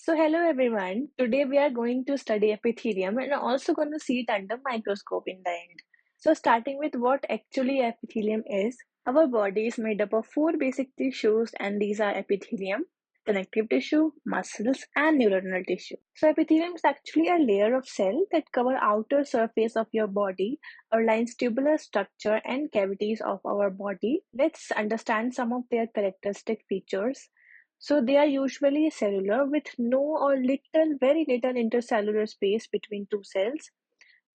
So hello everyone. Today we are going to study epithelium and also going to see it under microscope in the end. So starting with what actually epithelium is. Our body is made up of four basic tissues and these are epithelium, connective tissue, muscles and neuronal tissue. So epithelium is actually a layer of cell that cover outer surface of your body or lines tubular structure and cavities of our body. Let's understand some of their characteristic features. So they are usually cellular with no or very little intercellular space between two cells.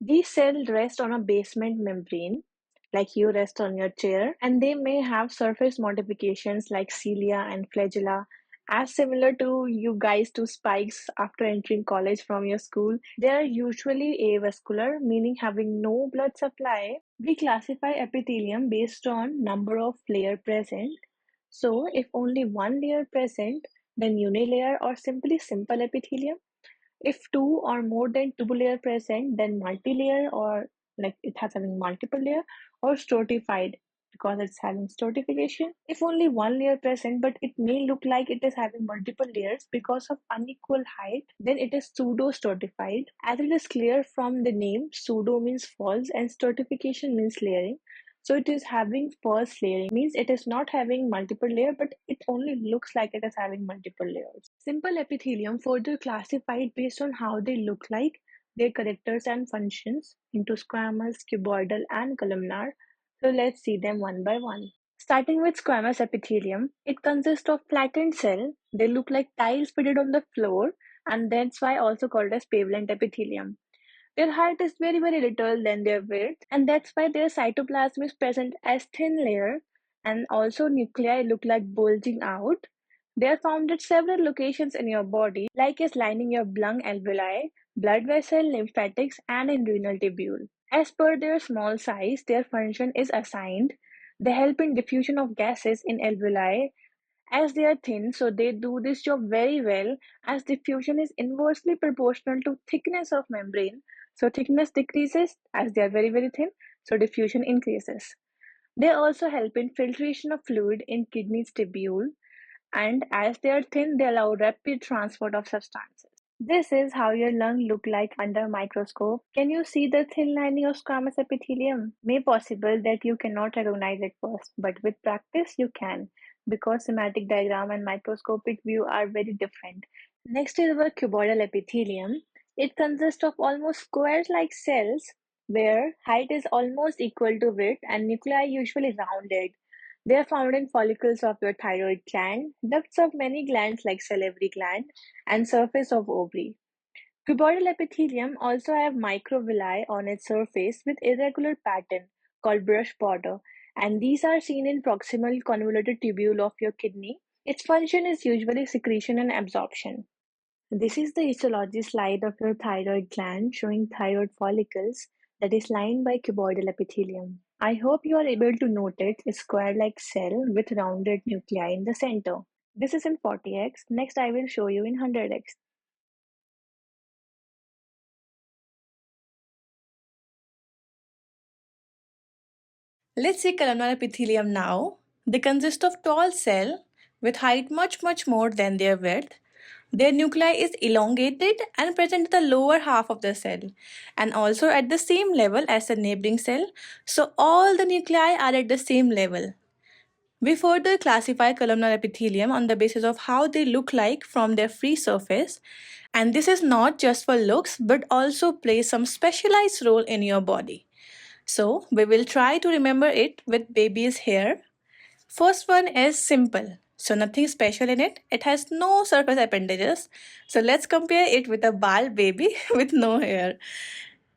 These cells rest on a basement membrane, like you rest on your chair, and they may have surface modifications like cilia and flagella, as similar to you guys to spikes after entering college from your school. They are usually avascular, meaning having no blood supply. We classify epithelium based on number of layer present. So if only one layer present, then unilayer or simply simple epithelium. If two or more than two layer present, then multi-layer or like it has having multiple layer or stratified because it's having stratification. If only one layer present, but it may look like it is having multiple layers because of unequal height, then it is pseudo-stratified. As it is clear from the name, pseudo means false and stratification means layering. So it is having false layering, means it is not having multiple layer, but it only looks like it is having multiple layers. Simple epithelium further classified based on how they look like, their characters and functions into squamous, cuboidal, and columnar. So let's see them one by one. Starting with squamous epithelium, it consists of flattened cell. They look like tiles fitted on the floor, and that's why also called as pavement epithelium. Their height is very little than their width, and that's why their cytoplasm is present as thin layer, and also nuclei look like bulging out. They are found at several locations in your body, like as lining your lung alveoli, blood vessel, lymphatics, and in renal tubule. As per their small size, their function is assigned. They help in diffusion of gases in alveoli as they are thin, so they do this job very well as diffusion is inversely proportional to thickness of membrane. So thickness decreases as they are very thin, so diffusion increases. They also help in filtration of fluid in kidney's tubule, and as they are thin, they allow rapid transport of substances. This is how your lung look like under microscope. Can you see the thin lining of squamous epithelium? May possible that you cannot recognize it first, but with practice you can, because schematic diagram and microscopic view are very different. Next is our cuboidal epithelium. It consists of almost square-like cells where height is almost equal to width and nuclei usually rounded. They are found in follicles of your thyroid gland, ducts of many glands like salivary gland, and surface of ovary. Cuboidal epithelium also have microvilli on its surface with irregular pattern called brush border, and these are seen in proximal convoluted tubule of your kidney. Its function is usually secretion and absorption. This is the histology slide of your thyroid gland showing thyroid follicles that is lined by cuboidal epithelium. I hope you are able to note it, a square-like cell with rounded nuclei in the center. This is in 40x. Next, I will show you in 100x. Let's see columnar epithelium now. They consist of tall cell with height much more than their width. Their nuclei is elongated and present at the lower half of the cell and also at the same level as the neighboring cell. So all the nuclei are at the same level. We further classify columnar epithelium on the basis of how they look like from their free surface, and this is not just for looks but also plays some specialized role in your body. So we will try to remember it with baby's hair. First one is simple. So nothing special in it. It has no surface appendages. So let's compare it with a bald baby with no hair.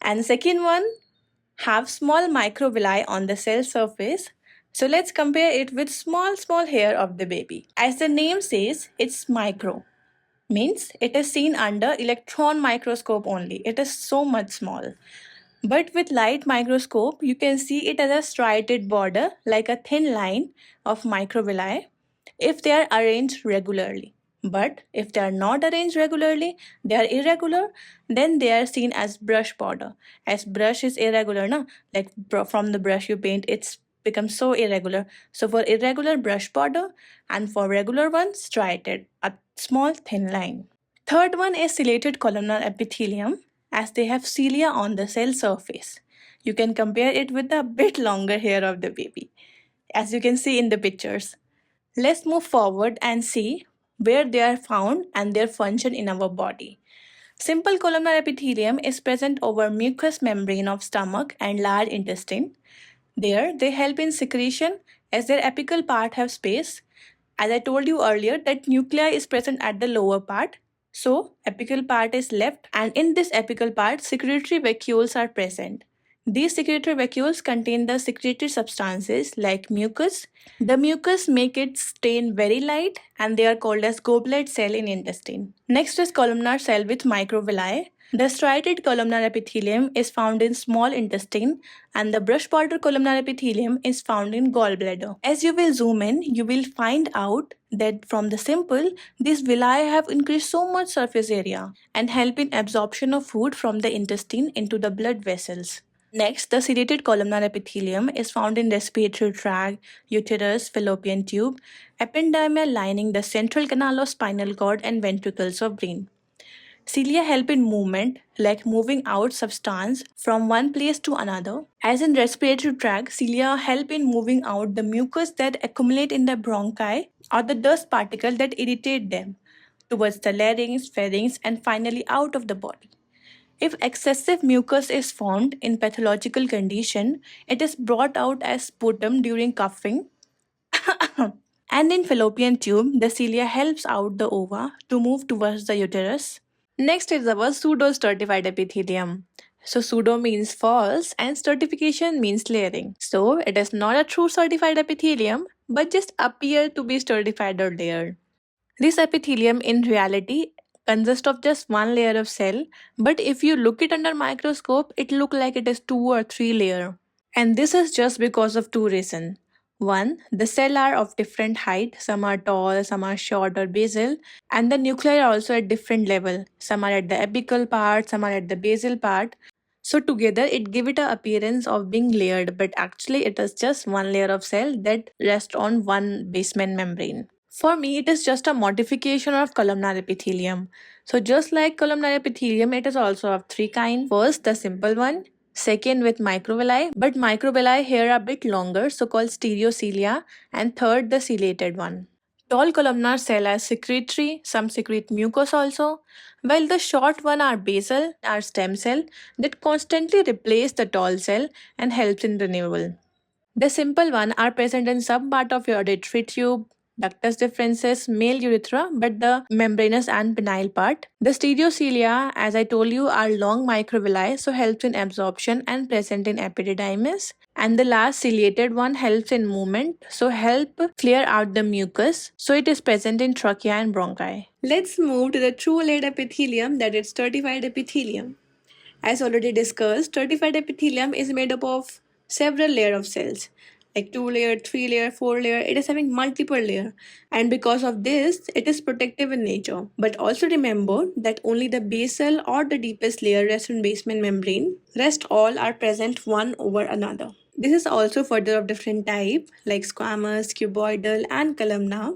And second one, have small microvilli on the cell surface. So let's compare it with small hair of the baby. As the name says, it's micro. Means it is seen under electron microscope only. It is so much small. But with light microscope, you can see it as a striated border like a thin line of microvilli if they are arranged regularly. But if they are not arranged regularly, they are irregular, then they are seen as brush border. As brush is irregular, na? Like from the brush you paint, it's becomes so irregular. So for irregular brush border and for regular one, striated, a small thin line. Third one is ciliated columnar epithelium, as they have cilia on the cell surface. You can compare it with the bit longer hair of the baby, as you can see in the pictures. Let's move forward and see where they are found and their function in our body. Simple columnar epithelium is present over mucous membrane of stomach and large intestine. There, they help in secretion as their apical part have space. As I told you earlier, that nuclei is present at the lower part. So, apical part is left, and in this apical part, secretory vacuoles are present. These secretory vacuoles contain the secretory substances like mucus. The mucus make it stain very light, and they are called as goblet cell in intestine. Next is columnar cell with microvilli. The striated columnar epithelium is found in small intestine, and the brush border columnar epithelium is found in gallbladder. As you will zoom in, you will find out that from the simple, these villi have increased so much surface area and help in absorption of food from the intestine into the blood vessels. Next, the ciliated columnar epithelium is found in respiratory tract, uterus, fallopian tube, ependyma lining the central canal of spinal cord and ventricles of brain. Cilia help in movement, like moving out substance from one place to another. As in respiratory tract, cilia help in moving out the mucus that accumulate in the bronchi or the dust particle that irritate them towards the larynx, pharynx, and finally out of the body. If excessive mucus is formed in pathological condition, it is brought out as sputum during coughing. And in fallopian tube, the cilia helps out the ova to move towards the uterus. Next is our pseudo-stratified epithelium. So pseudo means false and stratification means layering. So it is not a true certified epithelium, but just appear to be stratified or layered. This epithelium in reality consists of just one layer of cell, but if you look it under microscope, it look like it is 2 or 3 layer. And this is just because of two reasons. One, the cell are of different height, some are tall, some are short or basal, and the nuclei are also at different level. Some are at the apical part, some are at the basal part. So together it give it a appearance of being layered, but actually it is just one layer of cell that rests on one basement membrane. For me, it is just a modification of columnar epithelium. So just like columnar epithelium, it is also of three kinds. First, the simple one. Second, with microvilli, but microvilli here are a bit longer, so called stereocilia. And third, the ciliated one. Tall columnar cell are secretory, some secrete mucus also, while the short one are basal, are stem cell that constantly replace the tall cell and helps in renewal. The simple one are present in some part of your auditory tube, ductus deferens, male urethra, but the membranous and penile part. The stereocilia, as I told you, are long microvilli, so helps in absorption and present in epididymis. And the last ciliated one helps in movement, so help clear out the mucus, so it is present in trachea and bronchi. Let's move to the true layered epithelium, that is stratified epithelium. As already discussed, stratified epithelium is made up of several layers of cells, like 2 layer, 3 layer, 4 layer. It is having multiple layer, and because of this, it is protective in nature. But also remember that only the basal or the deepest layer rests on basement membrane. Rest all are present one over another. This is also further of different type like squamous, cuboidal, and columnar.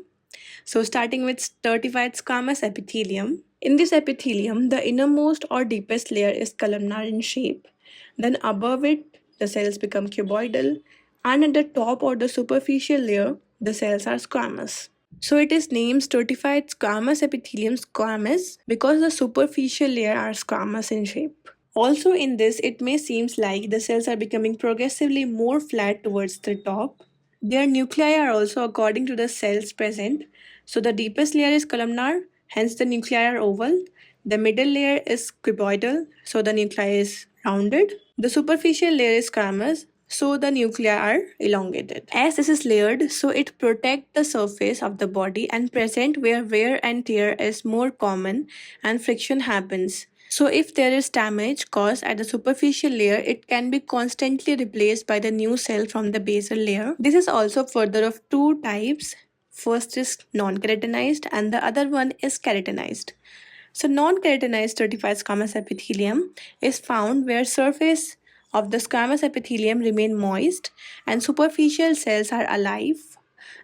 So starting with stratified squamous epithelium. In this epithelium, the innermost or deepest layer is columnar in shape. Then above it, the cells become cuboidal, and at the top or the superficial layer, the cells are squamous. So it is named stratified squamous epithelium squamous because the superficial layer are squamous in shape. Also in this, it may seem like the cells are becoming progressively more flat towards the top. Their nuclei are also according to the cells present. So the deepest layer is columnar, hence the nuclei are oval. The middle layer is cuboidal, so the nuclei is rounded. The superficial layer is squamous, so the nuclei are elongated. As this is layered, so it protects the surface of the body and present where wear and tear is more common and friction happens. So if there is damage caused at the superficial layer, it can be constantly replaced by the new cell from the basal layer. This is also further of two types. First is non-keratinized and the other one is keratinized. So non-keratinized stratified squamous epithelium is found where surface of the squamous epithelium remain moist and superficial cells are alive.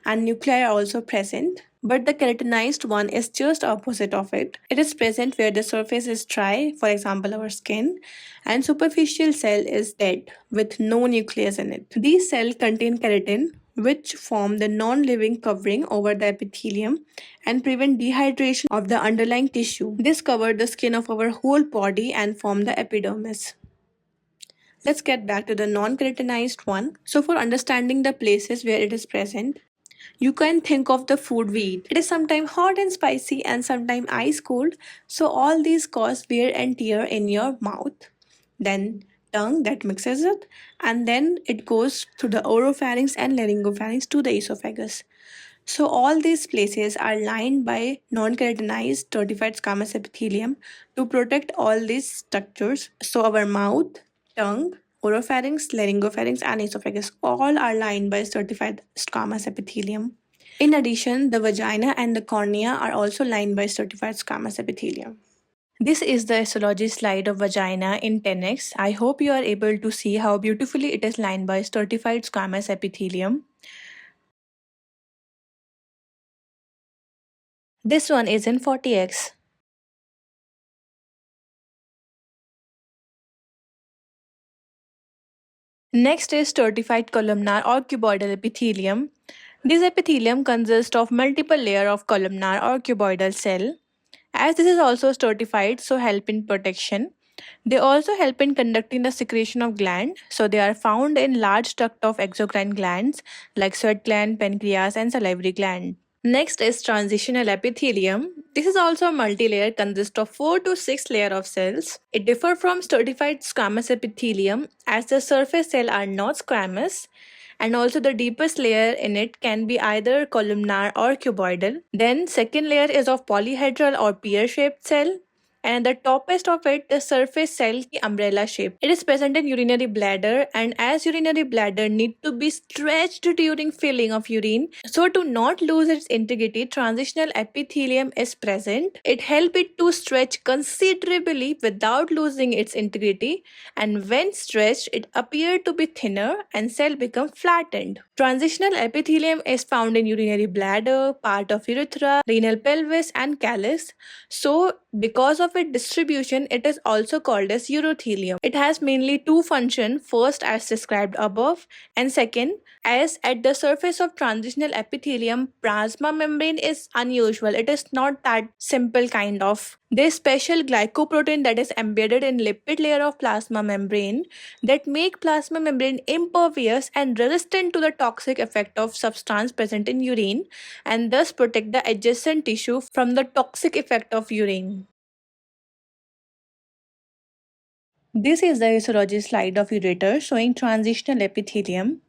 and nuclei are also present. But the keratinized one is just opposite of it. It is present where the surface is dry, for example our skin, and superficial cell is dead with no nucleus in it. These cells contain keratin, which form the non-living covering over the epithelium and prevent dehydration of the underlying tissue. This covers the skin of our whole body and form the epidermis. Let's get back to the non-keratinized one. So for understanding the places where it is present, you can think of the food we eat. It is sometimes hot and spicy and sometimes ice cold. So all these cause wear and tear in your mouth. Then tongue that mixes it, and then it goes through the oropharynx and laryngopharynx to the esophagus. So all these places are lined by non-keratinized stratified squamous epithelium to protect all these structures. So our mouth, tongue, oropharynx, laryngopharynx and esophagus all are lined by stratified squamous epithelium. In addition, the vagina and the cornea are also lined by stratified squamous epithelium. This is the histology slide of vagina in 10x. I hope you are able to see how beautifully it is lined by stratified squamous epithelium. This one is in 40x. Next is stratified columnar or cuboidal epithelium. This epithelium consists of multiple layers of columnar or cuboidal cell. As this is also stratified, so help in protection. They also help in conducting the secretion of gland. So they are found in large duct of exocrine glands like sweat gland, pancreas and salivary gland. Next is transitional epithelium. This is also a multi-layer, consists of 4 to 6 layers of cells. It differs from stratified squamous epithelium as the surface cells are not squamous, and also the deepest layer in it can be either columnar or cuboidal. Then second layer is of polyhedral or pear-shaped cell, and the toppest of it, the surface cell, umbrella shape. It is present in urinary bladder, and as urinary bladder need to be stretched during filling of urine, so to not lose its integrity, transitional epithelium is present. It helps it to stretch considerably without losing its integrity, and when stretched it appear to be thinner and cell become flattened. Transitional epithelium is found in urinary bladder, part of urethra, renal pelvis and calyx. So because of its distribution, it is also called as urothelium. It has mainly two functions, first as described above, and second, as at the surface of transitional epithelium, plasma membrane is unusual. It is not that simple kind of. This special glycoprotein that is embedded in lipid layer of plasma membrane that make plasma membrane impervious and resistant to the toxic effect of substance present in urine, and thus protect the adjacent tissue from the toxic effect of urine. This is the histology slide of ureter showing transitional epithelium.